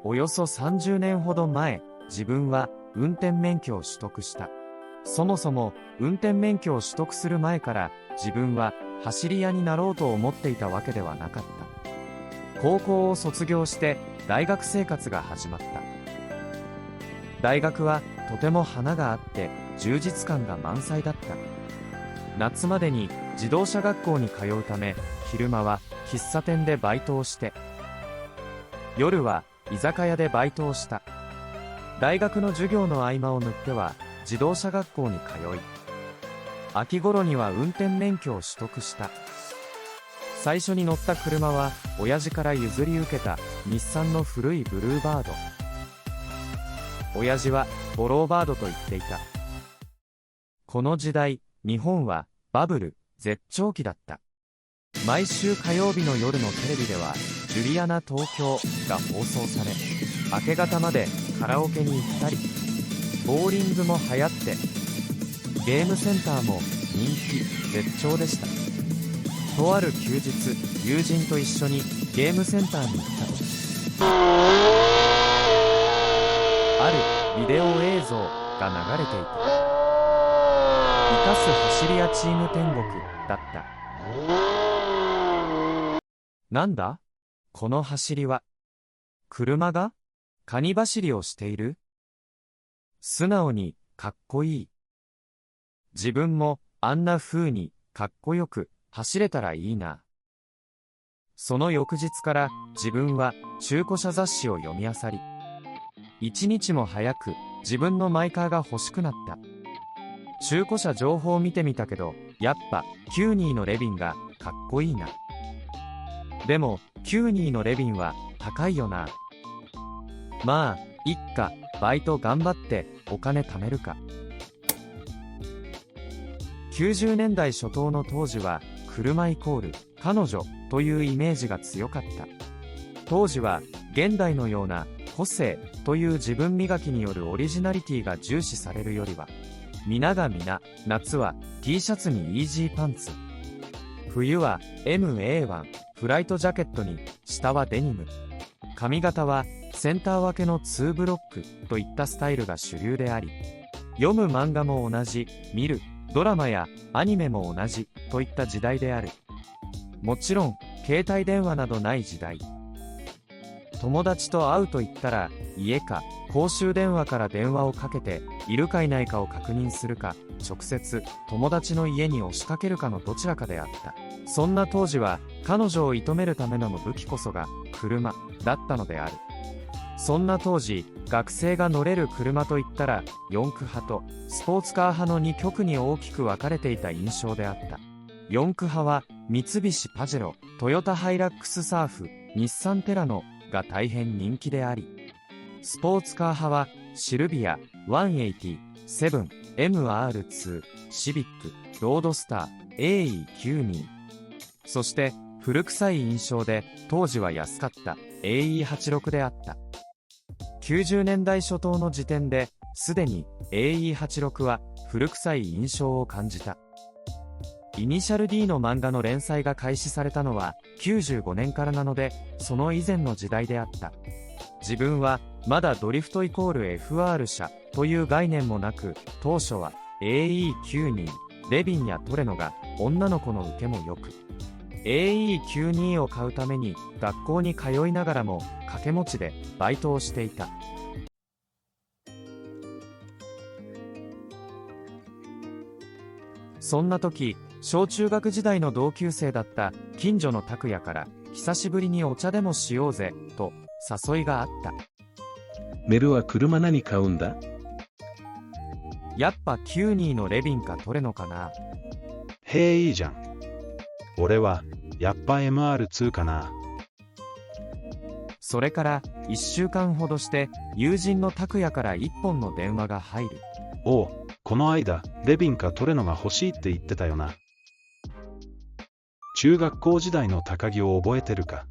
およそ30年ほど前、自分は運転免許を取得した。そもそも運転免許を取得する前から自分は走り屋になろうと思っていたわけではなかった。高校を卒業して大学生活が始まった。大学はとても花があって充実感が満載だった。夏までに自動車学校に通うため、昼間は喫茶店でバイトをして、夜は居酒屋でバイトをした。大学の授業の合間を縫っては自動車学校に通い、秋頃には運転免許を取得した。最初に乗った車は親父から譲り受けた日産の古いブルーバード。親父はボローバードと言っていた。この時代、日本はバブル絶頂期だった。毎週火曜日の夜のテレビではジュリアナ東京が放送され、明け方までカラオケに行ったり、ボーリングも流行って、ゲームセンターも人気絶頂でした。とある休日、友人と一緒にゲームセンターに行った時、あるビデオ映像が流れていた。生かす走り屋チーム天国だった。なんだ？この走りは。車がカニ走りをしている？素直にかっこいい。自分もあんな風にかっこよく走れたらいいな。その翌日から自分は中古車雑誌を読み漁り、一日も早く自分のマイカーが欲しくなった。中古車情報を見てみたけど、やっぱキューニーのレビンがかっこいいな。でもキューニーのレビンは高いよな。まあいっか、バイト頑張ってお金貯めるか。90年代初頭の当時は車イコール彼女というイメージが強かった。当時は現代のような個性という自分磨きによるオリジナリティが重視されるよりは、皆が皆、夏は T シャツにイージーパンツ、冬は MA1 フライトジャケットに下はデニム、髪型はセンター分けの2ブロックといったスタイルが主流であり、読む漫画も同じ、見るドラマやアニメも同じといった時代である。もちろん携帯電話などない時代。友達と会うと言ったら、家か公衆電話から電話をかけているかいないかを確認するか、直接友達の家に押しかけるかのどちらかであった。そんな当時は彼女を射止めるための武器こそが車だったのである。そんな当時、学生が乗れる車といったら四駆派とスポーツカー派の2極に大きく分かれていた印象であった。四駆派は三菱パジェロ、トヨタハイラックスサーフ、日産テラノが大変人気であり、スポーツカー派はシルビア、180、セブン、MR2、シビック、ロードスター、AE92。そして古臭い印象で当時は安かった AE86 であった。90年代初頭の時点ですでに AE86 は古臭い印象を感じた。イニシャル D の漫画の連載が開始されたのは95年からなので、その以前の時代であった。自分はまだドリフトイコール FR 車という概念もなく、当初は AE92、レビンやトレノが女の子の受けも良く、AE92 を買うために学校に通いながらも掛け持ちでバイトをしていた。そんな時、小中学時代の同級生だった近所の拓也から久しぶりにお茶でもしようぜと誘いがあった。メルは車何買うんだ？やっぱキューニーのレビンかトレノかな。へえ、いいじゃん。俺はやっぱ MR2 かな。それから1週間ほどして友人の拓也から1本の電話が入る。おう、この間レビンかトレノが欲しいって言ってたよな。中学校時代の高木を覚えてるか？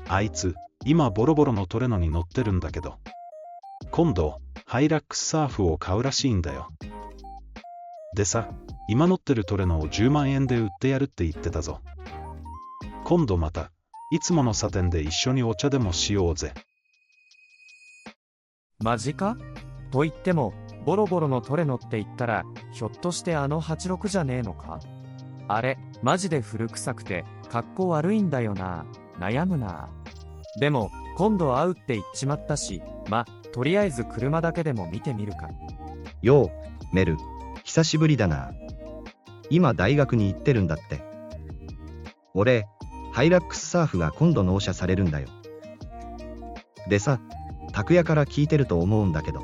あいつ今ボロボロのトレノに乗ってるんだけど、今度ハイラックスサーフを買うらしいんだよ。でさ、今乗ってるトレノを10万円で売ってやるって言ってたぞ。今度またいつもの差点で一緒にお茶でもしようぜ。マジか？と言っても、ボロボロのトレノって言ったら、ひょっとしてあの86じゃねえのか？あれ、マジで古臭くて、格好悪いんだよな。悩むな。でも、今度会うって言っちまったし、とりあえず車だけでも見てみるか。よう、メル、久しぶりだな。今大学に行ってるんだって。俺、ハイラックスサーフが今度納車されるんだよ。でさ、拓也から聞いてると思うんだけど、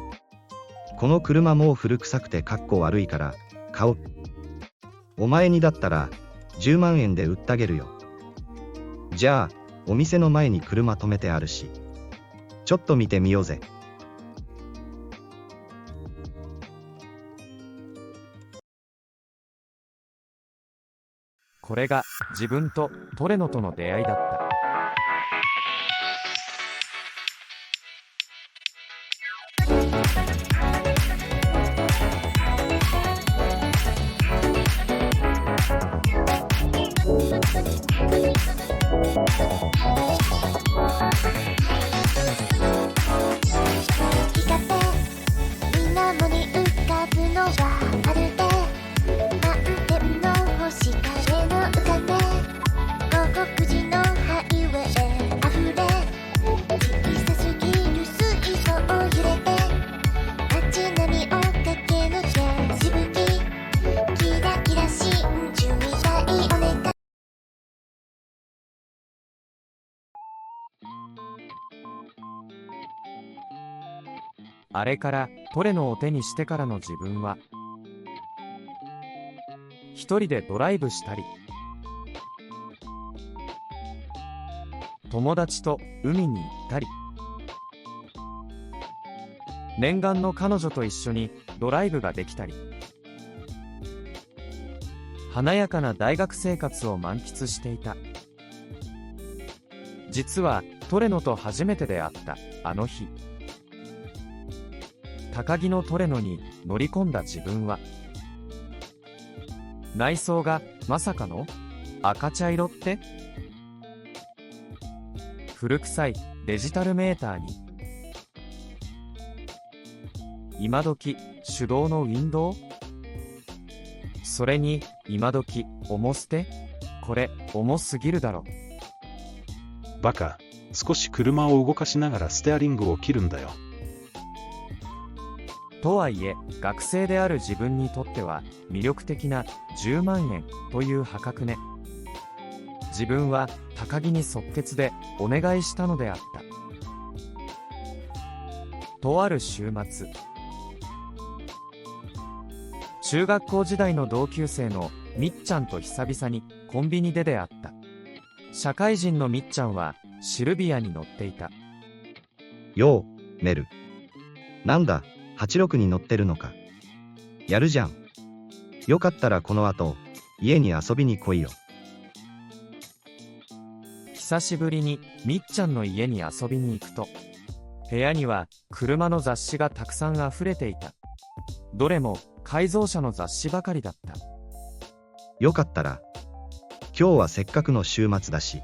この車もう古臭くてかっこ悪いから買おう。お前にだったら10万円で売ってあげるよ。じゃあお店の前に車止めてあるし、ちょっと見てみようぜ。これが自分とトレノとの出会いだった。あれからトレノを手にしてからの自分は、一人でドライブしたり、友達と海に行ったり、念願の彼女と一緒にドライブができたり、華やかな大学生活を満喫していた。実はトレノと初めて出会ったあの日、高木のトレノに乗り込んだ自分は、内装がまさかの赤茶色って？古臭いデジタルメーターに、今時手動のウィンドウ？それに今時重捨て？これ重すぎるだろ。バカ、少し車を動かしながらステアリングを切るんだよ。とはいえ、学生である自分にとっては魅力的な10万円という破格ね。自分は高木に即決でお願いしたのであった。とある週末、中学校時代の同級生のみっちゃんと久々にコンビニで出会った。社会人のみっちゃんはシルビアに乗っていた。よう、メル。なんだ、86に乗ってるのか。やるじゃん。よかったらこの後、家に遊びに来いよ。久しぶりにみっちゃんの家に遊びに行くと、部屋には車の雑誌がたくさん溢れていた。どれも改造車の雑誌ばかりだった。よかったら、今日はせっかくの週末だし、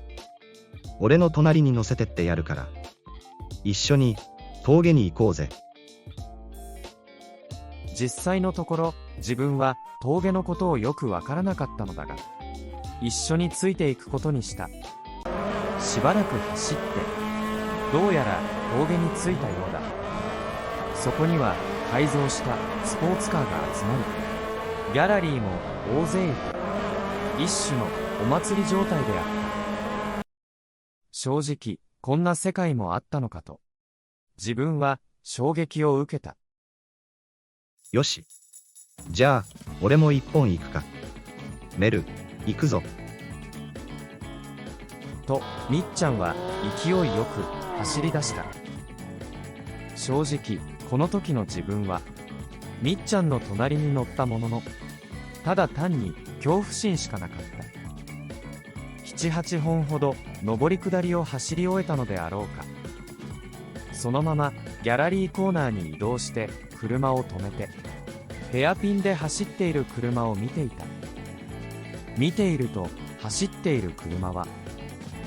俺の隣に乗せてってやるから、一緒に峠に行こうぜ。実際のところ、自分は峠のことをよくわからなかったのだが、一緒についていくことにした。しばらく走って、どうやら峠に着いたようだ。そこには改造したスポーツカーが集まり、ギャラリーも大勢いた。一種のお祭り状態であった。正直、こんな世界もあったのかと、自分は衝撃を受けた。よし。じゃあ、俺も一本行くか。メル、行くぞ。と、みっちゃんは勢いよく走り出した。正直、この時の自分は、みっちゃんの隣に乗ったものの、ただ単に恐怖心しかなかった。7、8本ほど上り下りを走り終えたのであろうか。そのままギャラリーコーナーに移動して車を止めて、ヘアピンで走っている車を見ていた。見ていると、走っている車は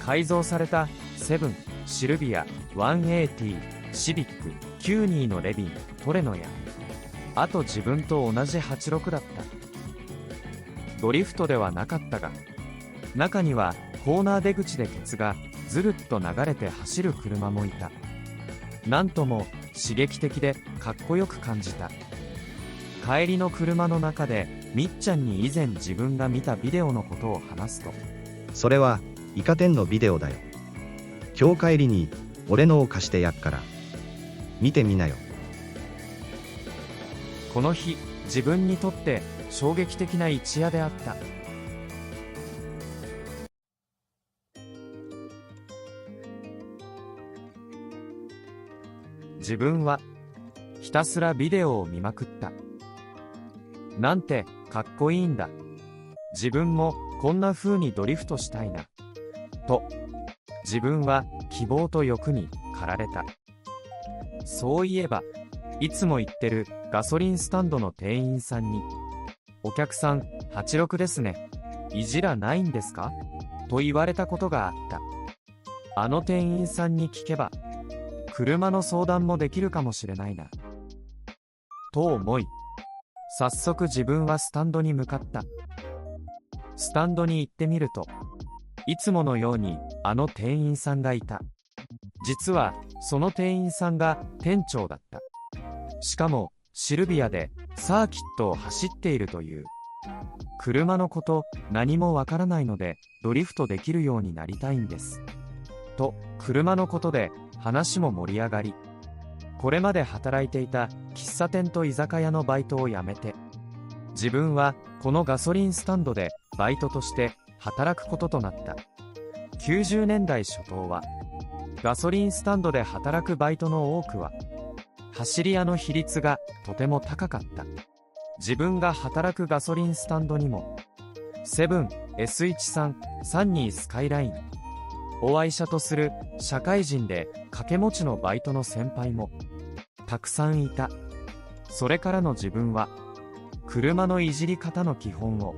改造されたセブン、シルビア、180、シビック、キューニーのレビン、トレノや、あと自分と同じ86だった。ドリフトではなかったが、中にはコーナー出口でケツがずるっと流れて走る車もいた。なんとも刺激的でかっこよく感じた。帰りの車の中でみっちゃんに以前自分が見たビデオのことを話すと、それはイカ天のビデオだよ。今日帰りに俺のを貸してやっから見てみなよ。この日、自分にとって衝撃的な一夜であった。自分はひたすらビデオを見まくった。なんてかっこいいんだ。自分もこんな風にドリフトしたいな。と、自分は希望と欲に駆られた。そういえば、いつも行ってるガソリンスタンドの店員さんに、お客さん86ですね。いじらないんですか？と言われたことがあった。あの店員さんに聞けば、車の相談もできるかもしれないな。と思い、早速自分はスタンドに向かった。スタンドに行ってみると、いつものようにあの店員さんがいた。実はその店員さんが店長だった。しかもシルビアでサーキットを走っているという。車のこと何もわからないのでドリフトできるようになりたいんです。と、車のことで話も盛り上がり、これまで働いていた喫茶店と居酒屋のバイトを辞めて、自分はこのガソリンスタンドでバイトとして働くこととなった。90年代初頭は、ガソリンスタンドで働くバイトの多くは、走り屋の比率がとても高かった。自分が働くガソリンスタンドにも、セブン、S13、サンニースカイライン、お愛車とする社会人で掛け持ちのバイトの先輩もたくさんいた。それからの自分は車のいじり方の基本を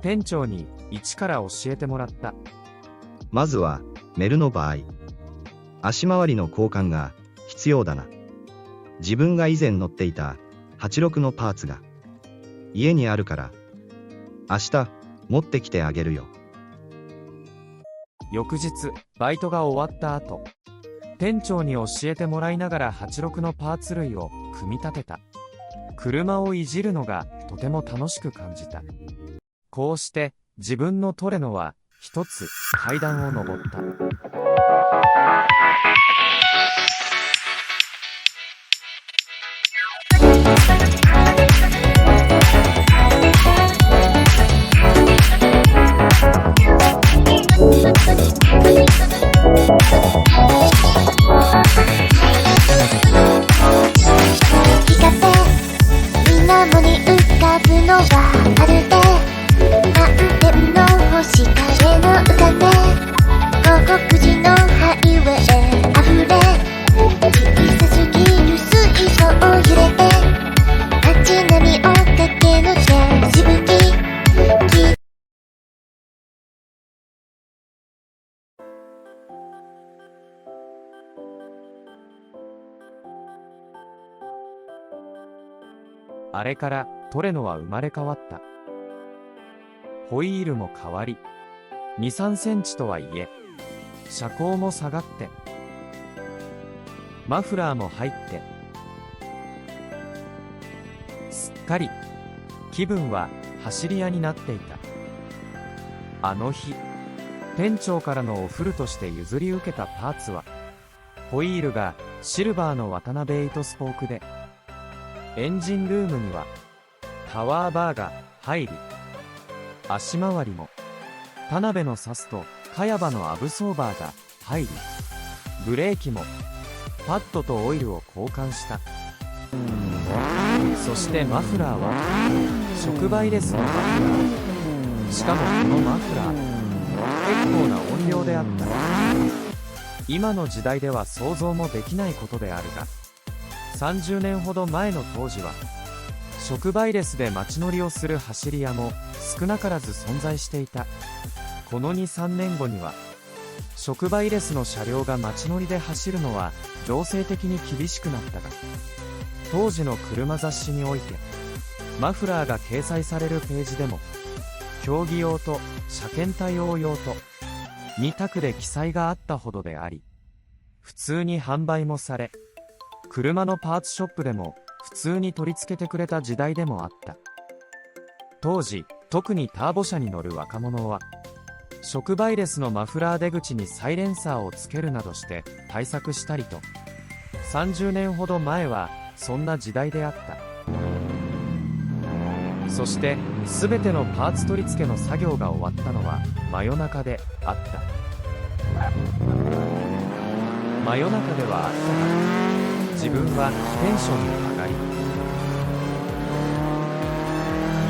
店長に一から教えてもらった。まずはメルの場合、足回りの交換が必要だな。自分が以前乗っていた86のパーツが家にあるから明日持ってきてあげるよ。翌日バイトが終わった後、店長に教えてもらいながら86のパーツ類を組み立てた。車をいじるのがとても楽しく感じた。こうして自分のトレノは一つ階段を登った。あれからトレノは生まれ変わった。ホイールも変わり、2、3センチとはいえ、車高も下がって、マフラーも入って、すっかり気分は走り屋になっていた。あの日、店長からのオフルとして譲り受けたパーツは、ホイールがシルバーの渡辺8スポークで、エンジンルームにはパワーバーが入り、足回りも田辺のサスと茅場のアブソーバーが入り、ブレーキもパッドとオイルを交換した。そしてマフラーは触媒レスのマフラー。しかもこのマフラー、結構な音量であった。今の時代では想像もできないことであるが、30年ほど前の当時は触媒レスで街乗りをする走り屋も少なからず存在していた。この2、3年後には触媒レスの車両が街乗りで走るのは情勢的に厳しくなったが、当時の車雑誌においてマフラーが掲載されるページでも競技用と車検対応用と2択で記載があったほどであり、普通に販売もされ、車のパーツショップでも普通に取り付けてくれた時代でもあった。当時、特にターボ車に乗る若者は触媒レスのマフラー出口にサイレンサーをつけるなどして対策したりと、30年ほど前はそんな時代であった。そして全てのパーツ取り付けの作業が終わったのは真夜中であった。真夜中ではあったが、自分はテンションに上がり、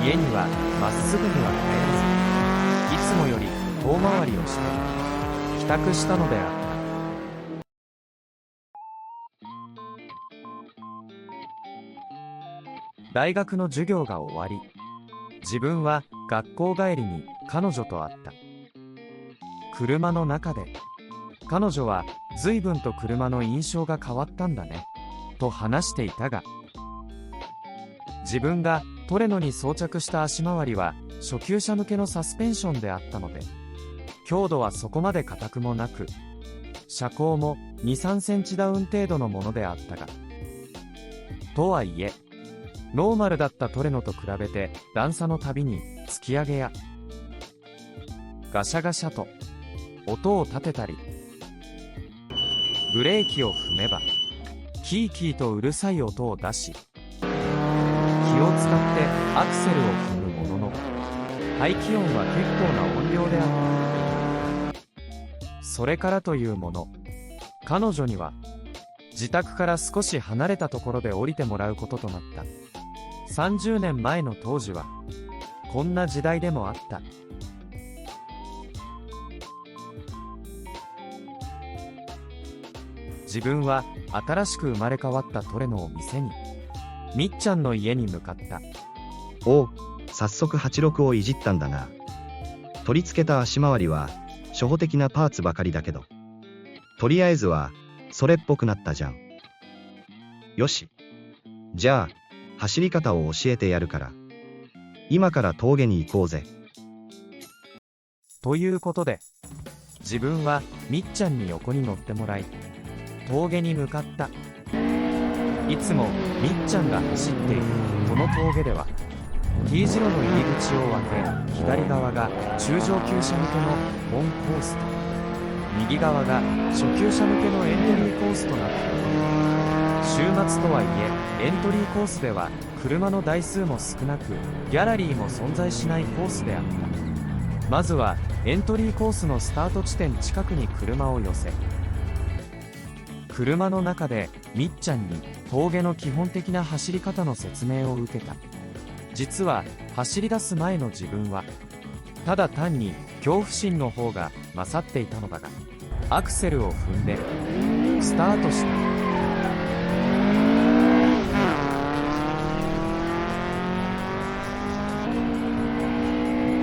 家にはまっすぐには帰らず、いつもより遠回りをして帰宅したのであった。大学の授業が終わり、自分は学校帰りに彼女と会った。車の中で彼女は随分と車の印象が変わったんだねと話していたが、自分がトレノに装着した足回りは初級者向けのサスペンションであったので、強度はそこまで硬くもなく、車高も 2,3 センチダウン程度のものであったが、とはいえノーマルだったトレノと比べて段差のたびに突き上げやガシャガシャと音を立てたり、ブレーキを踏めばキーキーとうるさい音を出し、気を使ってアクセルを踏むものの排気音は結構な音量であった。それからというもの、彼女には自宅から少し離れたところで降りてもらうこととなった。30年前の当時はこんな時代でもあった。自分は新しく生まれ変わったトレノを店に、みっちゃんの家に向かった。おう、早速86をいじったんだな。取り付けた足回りは初歩的なパーツばかりだけど、とりあえずはそれっぽくなったじゃん。よし、じゃあ走り方を教えてやるから、今から峠に行こうぜ。ということで、自分はみっちゃんに横に乗ってもらい、峠に向かった。いつもみっちゃんが走っているこの峠では T 字路の入り口を分け、左側が中上級者向けの本コースと右側が初級者向けのエントリーコースとなっている。週末とはいえエントリーコースでは車の台数も少なく、ギャラリーも存在しないコースであった。まずはエントリーコースのスタート地点近くに車を寄せ、車の中でみっちゃんに峠の基本的な走り方の説明を受けた。実は走り出す前の自分はただ単に恐怖心の方が勝っていたのだが、アクセルを踏んでスタートした。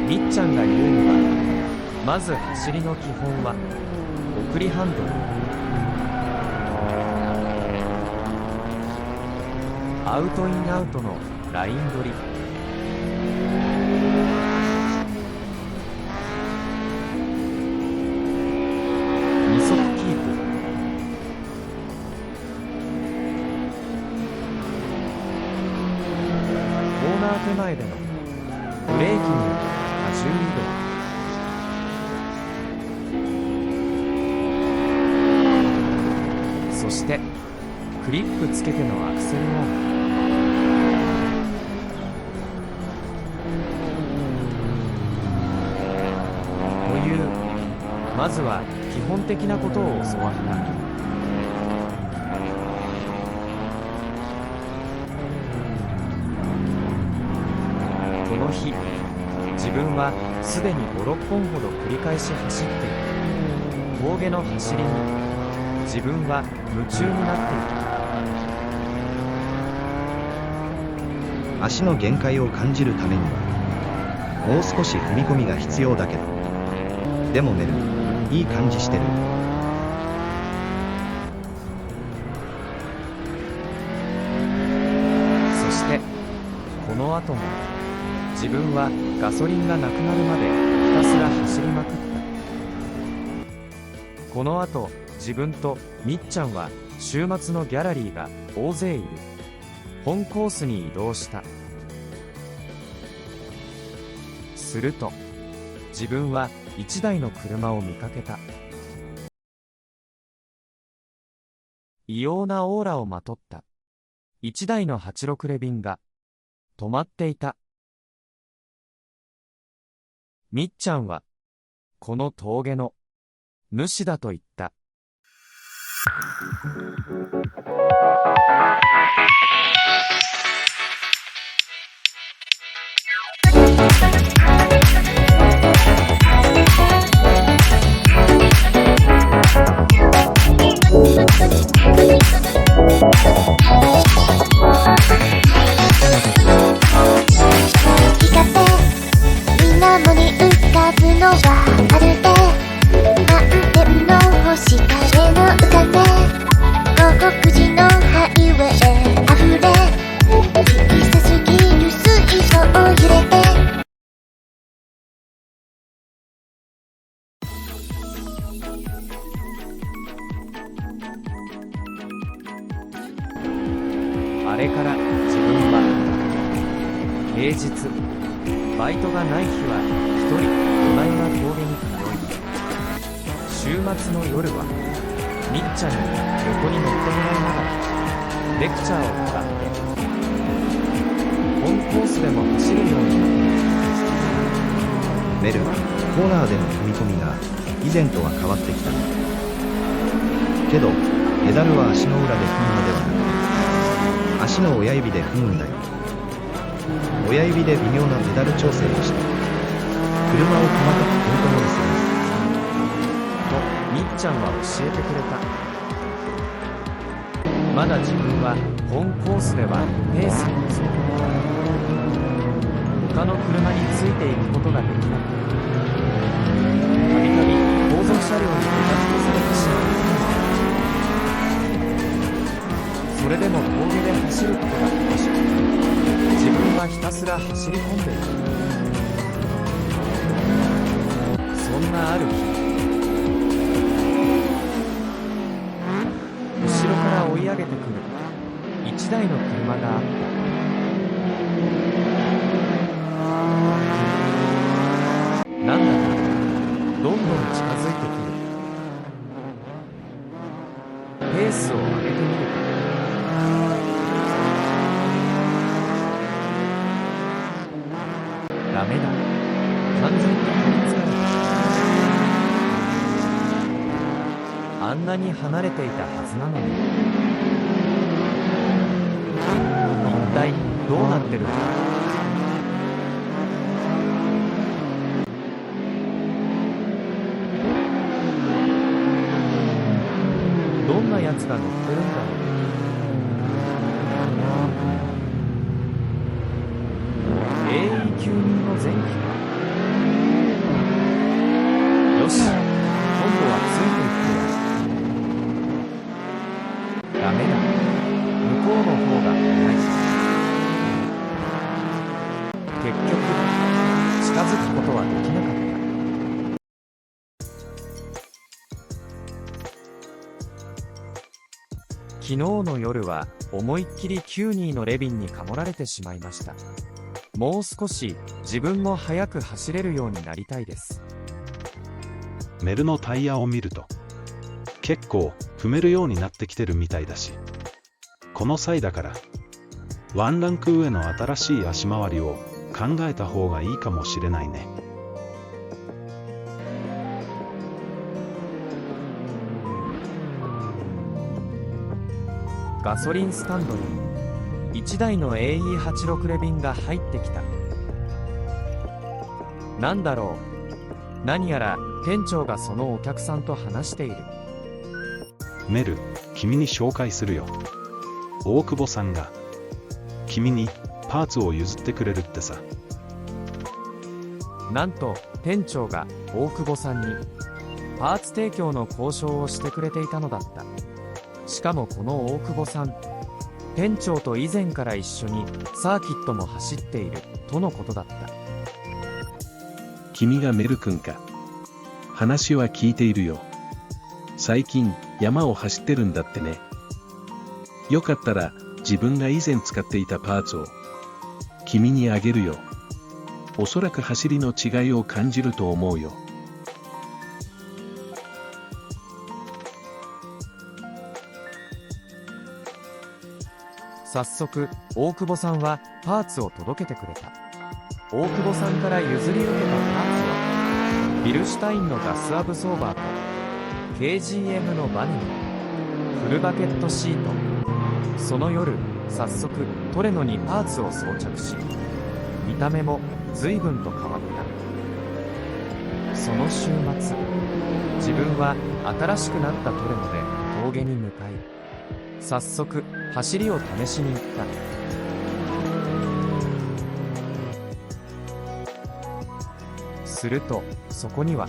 みっちゃんが言うには、まず走りの基本は送りハンドル、アウトインアウトのライン取り、二足キープ、コーナー手前でのブレーキによる荷重移動、そしてクリップつけてのアクセルオン。まずは基本的なことを教わった。この日、自分はすでに5、6本ほど繰り返し走っている。峠の走りに自分は夢中になっていた。足の限界を感じるためにはもう少し踏み込みが必要だけど、でもメル、いい感じしてる。そしてこの後も自分はガソリンがなくなるまでひたすら走りまくった。この後自分とみっちゃんは週末のギャラリーが大勢いる本コースに移動した。すると自分は一台の車を見かけた。異様なオーラをまとった一台の86レビンが止まっていた。みっちゃんはこの峠の主だと言った。水面に浮かぶのはまるで満天の星影の浮かべ、午後9時のハイウェイ溢れ、小さすぎる水槽を揺れて、あれから自分は平日バイトがない日は一人夜な夜な峠に通い、週末の夜はみっちゃんに横に乗ってもらいながらレクチャーを行って本コースでも走るようになった。メル、コーナーでの踏み込みが以前とは変わってきた。けどペダルは足の裏で踏むのではなく足の親指で踏むんだよ。親指で微妙なペダル調整をして車を細かくコントロールするとみっちゃんは教えてくれた。まだ自分は本コースではペースについて他の車についていくことができなく、たびたび後続車両にぶたつかされてしまう。それでも峠で走ることが楽しく、自分はひたすら走り込んでいる。そんなある日、後ろから追い上げてくる一台の車があった。なんだかどんどん近づいてくる。ペースを上げてみるとダメだ。完全に取りつかれた。あんなに離れていたはずなのに。一体どうなってるんだ。どんなやつが乗ってるんだろう。AE9 人の前期か。よし、今度はついていってやる。ダメだ。向こうの方が速い。結局近づくことはできなかった。昨日の夜は思いっきり92のレビンにかもられてしまいました。もう少し自分も速く走れるようになりたいです。メルのタイヤを見ると結構踏めるようになってきてるみたいだし、この際だからワンランク上の新しい足回りを考えた方がいいかもしれないね。ガソリンスタンドに1台の AE86 レビンが入ってきた。なんだろう。何やら店長がそのお客さんと話している。メル、君に紹介するよ。大久保さんが君にパーツを譲ってくれるってさ。なんと店長が大久保さんにパーツ提供の交渉をしてくれていたのだった。しかもこの大久保さん、店長と以前から一緒にサーキットも走っているとのことだった。君がメル君か。話は聞いているよ。最近山を走ってるんだってね。よかったら自分が以前使っていたパーツを君にあげるよ。おそらく走りの違いを感じると思うよ。早速大久保さんはパーツを届けてくれた。大久保さんから譲り受けたパーツはビルシュタインのガスアブソーバーと KGM のバネにフルバケットシート。その夜早速トレノにパーツを装着し、見た目も随分と変わった。その週末、自分は新しくなったトレノで峠に向かい、早速走りを試しに行った。するとそこには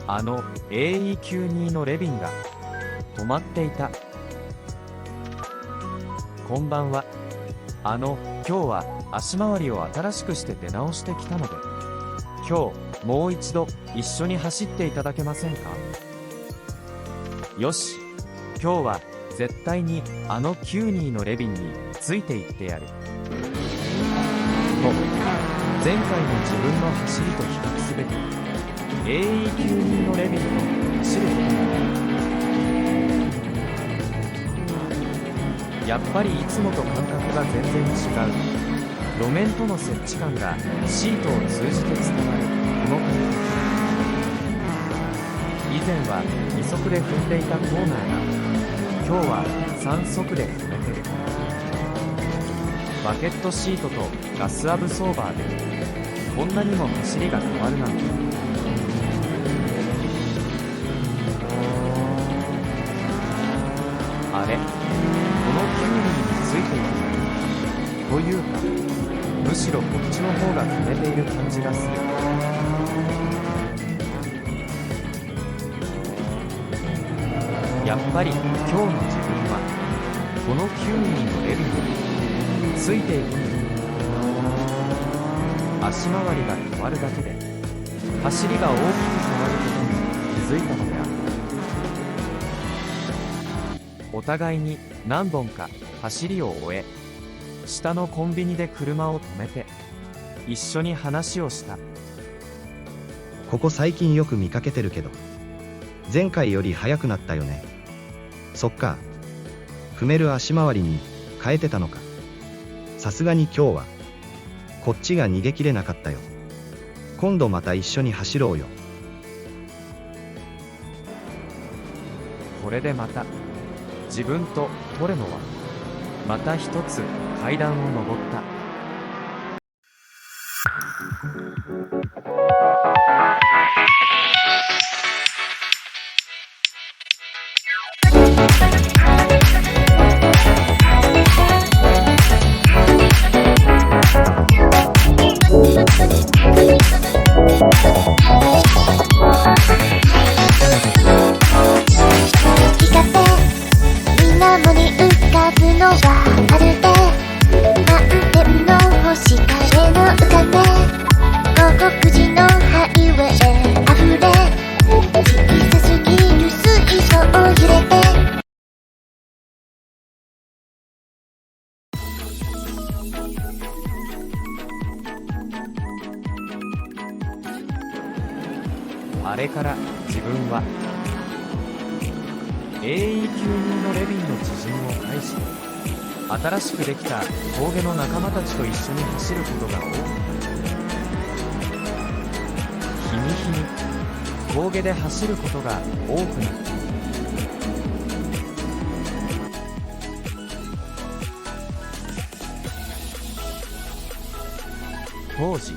あの AE92 のレビンが止まっていた。こんばんは。今日は足回りを新しくして出直してきたので、今日もう一度一緒に走っていただけませんか？よし、今日は絶対にあの92のレビンについていってやる。と、前回の自分の走りと比較すべき AE92 のレビンと走ることになる。やっぱりいつもと感覚が全然違う。路面との接地感がシートを通じて伝わるこの感覚。以前は2速で踏んでいたコーナーが今日は3速で踏めてる。バケットシートとガスアブソーバーでこんなにも走りが変わるなんて。あれ、このキュウリについているというか、むしろこっちの方が踏めている感じがする。やっぱり今日の自分はこの9人のレビンについていく。足回りが変わるだけで走りが大きく変わることに気づいたのであった。お互いに何本か走りを終え、下のコンビニで車を止めて一緒に話をした。ここ最近よく見かけてるけど、前回より速くなったよね。そっか。踏める足回りに変えてたのか。さすがに今日はこっちが逃げきれなかったよ。今度また一緒に走ろうよ。これでまた自分とトレノはまた一つ階段を上った。あれから自分は AE92 のレビンの知人を介して新しくできた峠の仲間たちと一緒に走ることが多くなった。日に日に峠で走ることが多くなった。当時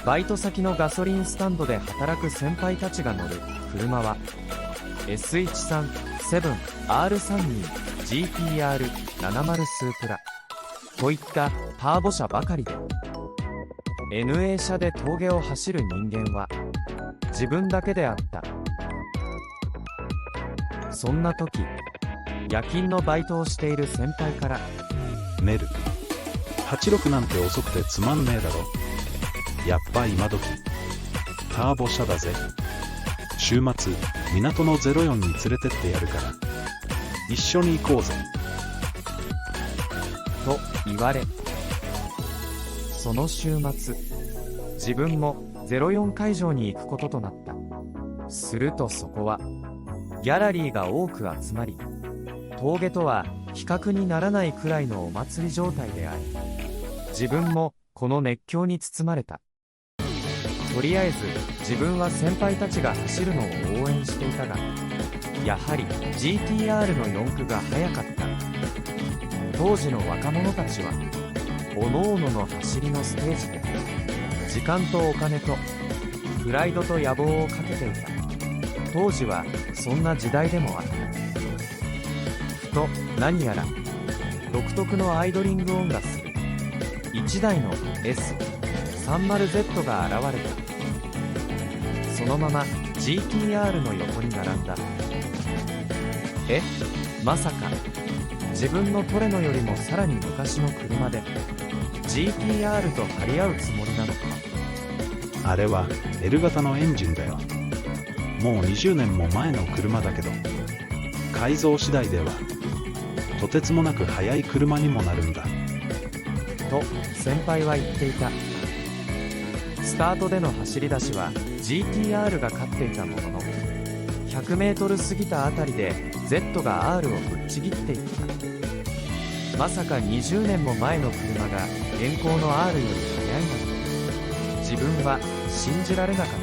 バイト先のガソリンスタンドで働く先輩たちが乗る車は S13-R32GTR70 スープラといったターボ車ばかりで、 NA 車で峠を走る人間は自分だけであった。そんな時、夜勤のバイトをしている先輩から、メル、86なんて遅くてつまんねえだろ。やっぱ今時ターボ車だぜ。週末港の04に連れてってやるから一緒に行こうぜと言われ、その週末、自分も04会場に行くこととなった。するとそこはギャラリーが多く集まり、峠とは比較にならないくらいのお祭り状態であり、自分もこの熱狂に包まれた。とりあえず自分は先輩たちが走るのを応援していたが、やはり GTR の四駆が速かった。当時の若者たちは各々の走りのステージで時間とお金とプライドと野望をかけていた。当時はそんな時代でもあった。ふと何やら独特のアイドリング音がする1台の S30Z が現れた。そのまま GTR の横に並んだ。まさか自分のトレノよりもさらに昔の車で GTR と張り合うつもりなのか。あれは L 型のエンジンだよ。もう20年も前の車だけど、改造次第ではとてつもなく速い車にもなるんだと先輩は言っていた。スタートでの走り出しは GTR が勝っていたものの、100メートル過ぎたあたりで Z が R をぶっちぎっていった。まさか20年も前の車が現行の R より速いなんて、自分は信じられなかった。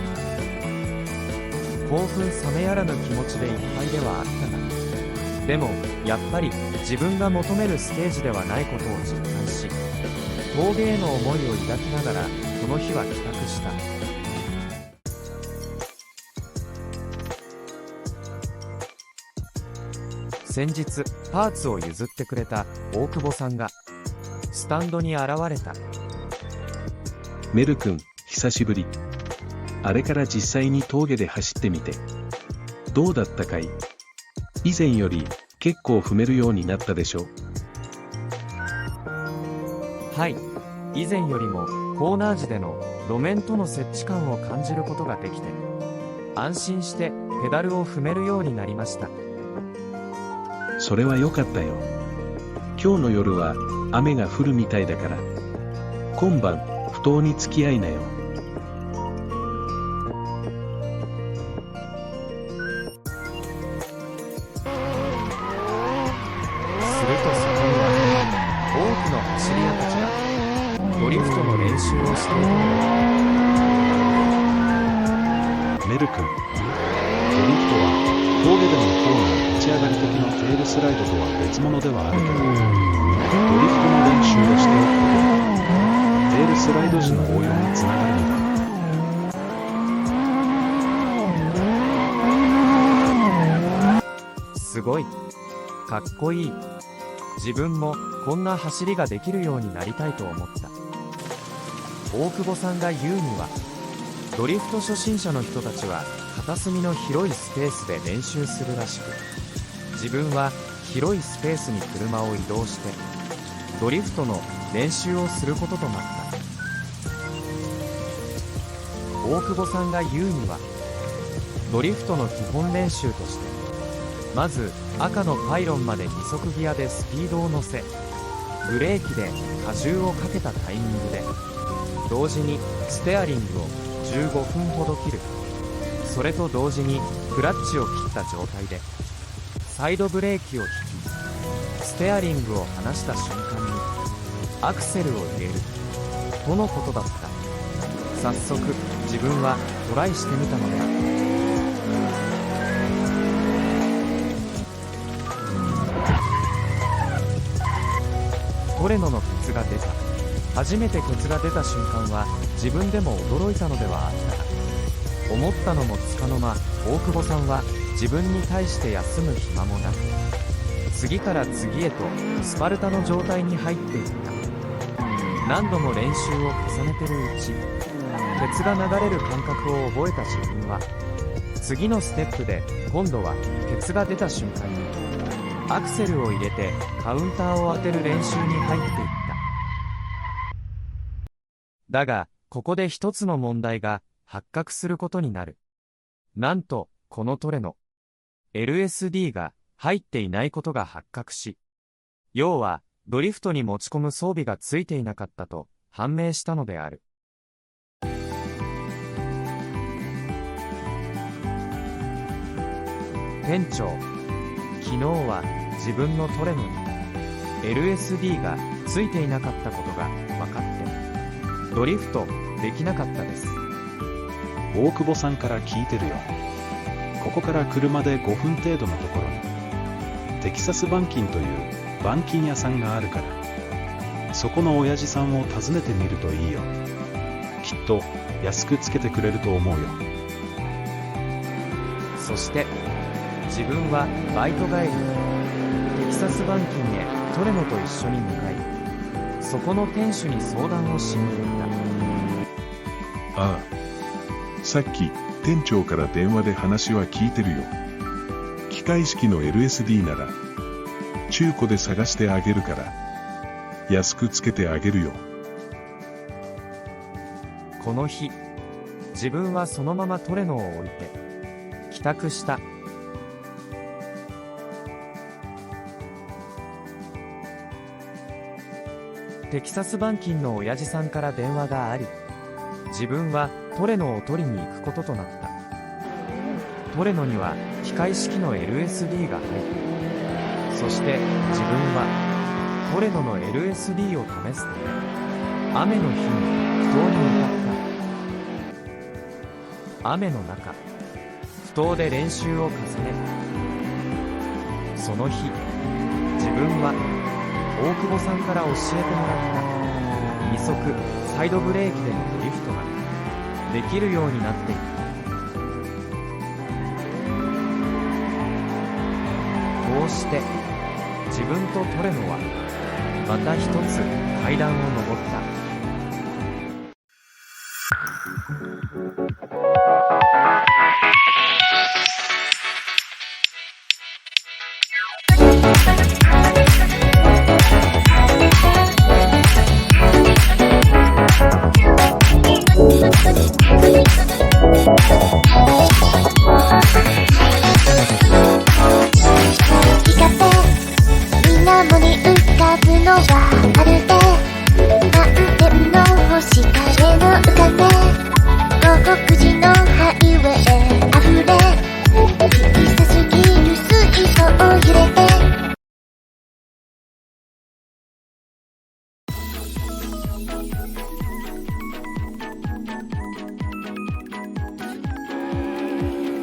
興奮冷めやらぬ気持ちでいっぱいではあったが、でもやっぱり自分が求めるステージではないことを実感し、峠への思いを抱きながらこの日は帰宅した。先日パーツを譲ってくれた大久保さんがスタンドに現れた。メル君、久しぶり。あれから実際に峠で走ってみてどうだったかい？以前より結構踏めるようになったでしょ？はい、以前よりもコーナー時での路面との接地感を感じることができて、安心してペダルを踏めるようになりました。それは良かったよ。今日の夜は雨が降るみたいだから、今晩不当に付き合いなよ。ドリフトの練習をしていた。メル君、ドリフトは峠でのコーナー立ち上がり的のテールスライドとは別物ではあるけど、ドリフトの練習をしておくことがテールスライド時の応用につながるんだ。すごいかっこいい。自分もこんな走りができるようになりたいと思った。大久保さんが言うには、ドリフト初心者の人たちは片隅の広いスペースで練習するらしく、自分は広いスペースに車を移動してドリフトの練習をすることとなった。大久保さんが言うには、ドリフトの基本練習として、まず赤のパイロンまで2速ギアでスピードを乗せ、ブレーキで荷重をかけたタイミングで同時にステアリングを15分ほど切る。それと同時にクラッチを切った状態でサイドブレーキを引き、ステアリングを離した瞬間にアクセルを入れるとのことだった。早速自分はトライしてみたのであった。トレノのケツが出た。初めてケツが出た瞬間は自分でも驚いたのではあったが、思ったのもつかの間、大久保さんは自分に対して休む暇もなく、次から次へとスパルタの状態に入っていった。何度も練習を重ねてるうち、ケツが流れる感覚を覚えた自分は、次のステップで今度はケツが出た瞬間にアクセルを入れてカウンターを当てる練習に入っていった。だがここで一つの問題が発覚することになる。なんとこのトレノ LSD が入っていないことが発覚し、要はドリフトに持ち込む装備がついていなかったと判明したのである。店長、昨日は自分のトレノに LSD がついていなかったことが分かってドリフトできなかったです。大久保さんから聞いてるよ。ここから車で5分程度のところにテキサス板金という板金屋さんがあるから、そこの親父さんを訪ねてみるといいよ。きっと安くつけてくれると思うよ。そして自分はバイト帰りにテキサス板金へトレノと一緒に向かい、そこの店主に相談をしに行った。ああ、さっき店長から電話で話は聞いてるよ。機械式の LSD なら中古で探してあげるから安くつけてあげるよ。この日、自分はそのままトレノを置いて帰宅した。テキサス板金の親父さんから電話があり、自分はトレノを取りに行くこととなった。トレノには機械式の LSD が入っている。そして自分はトレノの LSD を試すため雨の日に埠頭に向かった。雨の中、埠頭で練習を重ね、その日自分は大久保さんから教えてもらった二足サイドブレーキでのドリフトができるようになっていった。こうして自分とトレノはまた一つ階段を上った。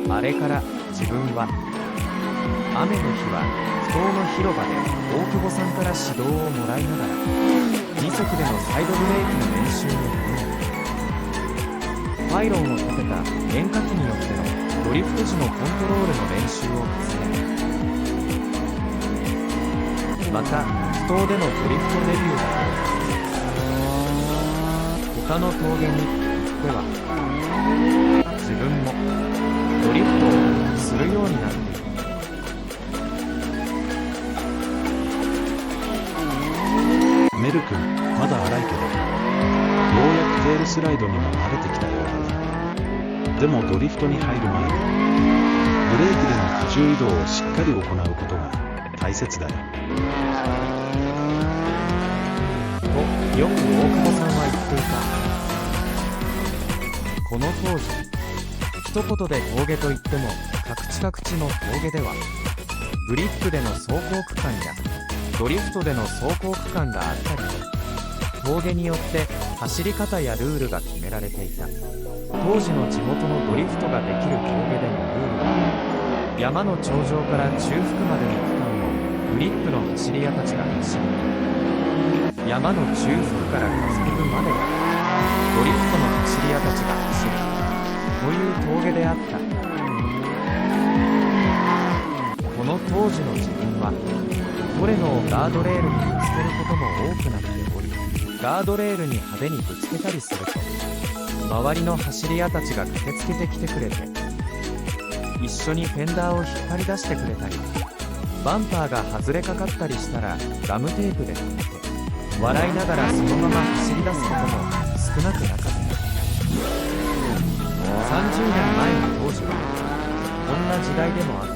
あれから自分は雨の日は埠頭の広場で大久保さんから指導をもらいながら二足でのサイドブレーキの練習に励む。パイロンを立てた変化機によってのドリフト時のコントロールの練習を重ね、また埠頭でのドリフトレビューが他の峠に行っては自分もドリフトをするようになっている。メル君、まだ荒いけど、ようやくテールスライドにも慣れてきたようだね。でもドリフトに入る前に、ブレーキでの荷重移動をしっかり行うことが大切だよ。と、よく大久保さんは言っていた。この当時、一言で峠といっても各地各地の峠ではグリップでの走行区間やドリフトでの走行区間があったりと、峠によって走り方やルールが決められていた。当時の地元のドリフトができる峠でのルールは、山の頂上から中腹までの区間をグリップの走り屋たちが走り、山の中腹から勝福まではドリフトの走り屋たちが走るという峠であった。この当時の自分はトレノをガードレールにぶつけることも多くなっており、ガードレールに派手にぶつけたりすると周りの走り屋たちが駆けつけてきてくれて、一緒にフェンダーを引っ張り出してくれたり、バンパーが外れかかったりしたらガムテープで留めて笑いながらそのまま走り出すことも少なくなかった。30年前の当時はこんな時代でもあった。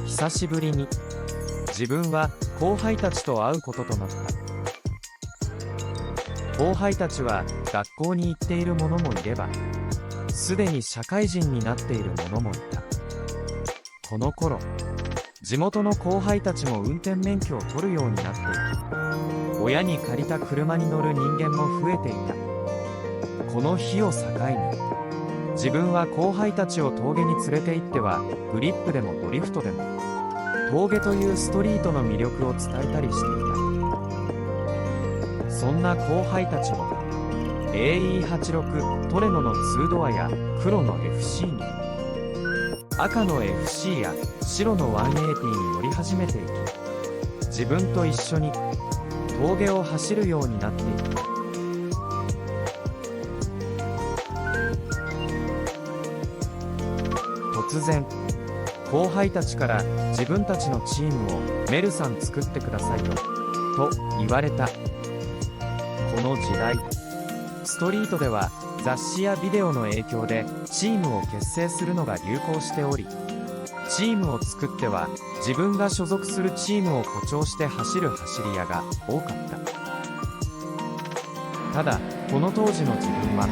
久しぶりに自分は後輩たちと会うこととなった。後輩たちは学校に行っている者もいれば、すでに社会人になっている者もいた。この頃、地元の後輩たちも運転免許を取るようになっていき、親に借りた車に乗る人間も増えていた。この日を境に、自分は後輩たちを峠に連れて行っては、グリップでもドリフトでも、峠というストリートの魅力を伝えたりしていた。そんな後輩たちも AE86 トレノの2ドアや黒の FC に赤の FC や白の180に乗り始めていき、自分と一緒に峠を走るようになっていった。突然後輩たちから自分たちのチームをメルさん作ってくださいよと言われた。この時代、ストリートでは雑誌やビデオの影響でチームを結成するのが流行しており、チームを作っては自分が所属するチームを誇張して走る走り屋が多かった。ただこの当時の自分は、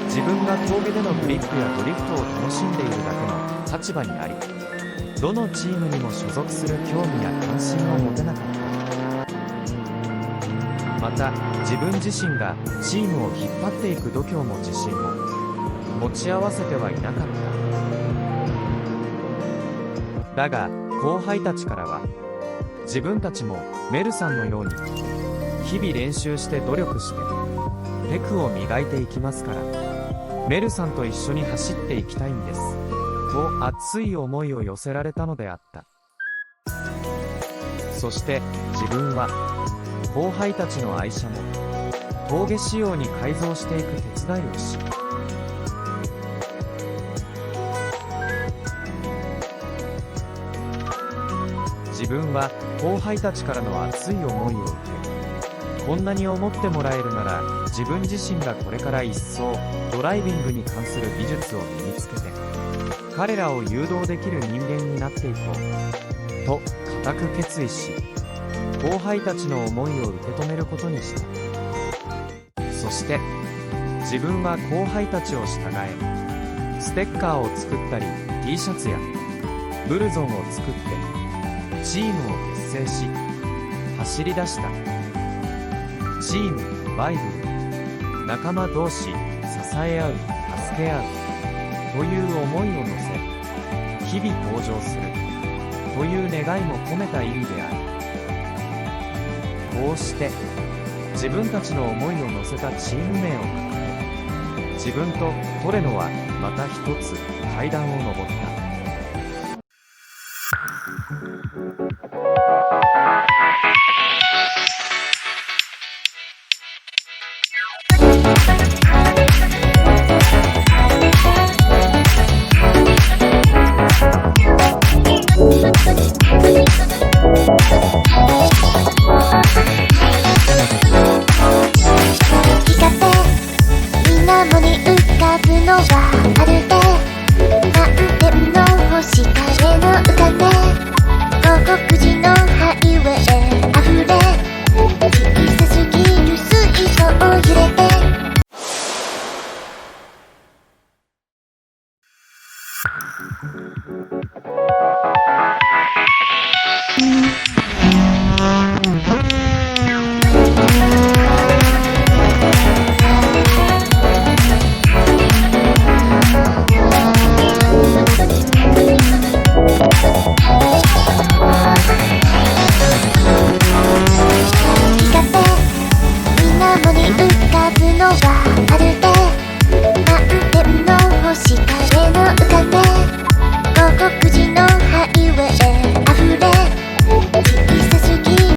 自分が峠でのグリップやドリフトを楽しんでいるだけの立場にあり、どのチームにも所属する興味や関心を持てなかった。また自分自身がチームを引っ張っていく度胸も自信も持ち合わせてはいなかった。だが後輩たちからは、自分たちもメルさんのように日々練習して努力してテクを磨いていきますから、メルさんと一緒に走っていきたいんですと熱い思いを寄せられたのであった。そして自分は後輩たちの愛車も峠仕様に改造していく手伝いをし、自分は後輩たちからの熱い思いを受け、こんなに思ってもらえるなら自分自身がこれから一層ドライビングに関する技術を身につけて彼らを誘導できる人間になっていこうと固く決意し、後輩たちの思いを受け止めることにした。そして自分は後輩たちを従え、ステッカーを作ったり T シャツやブルゾンを作ってチームを結成し走り出した。チームバイブル、仲間同士支え合う、助け合うという思いを乗せ、日々向上するという願いも込めた意味である。こうして自分たちの思いを乗せたチーム名を掲げ、自分とトレノはまた一つ階段を上った。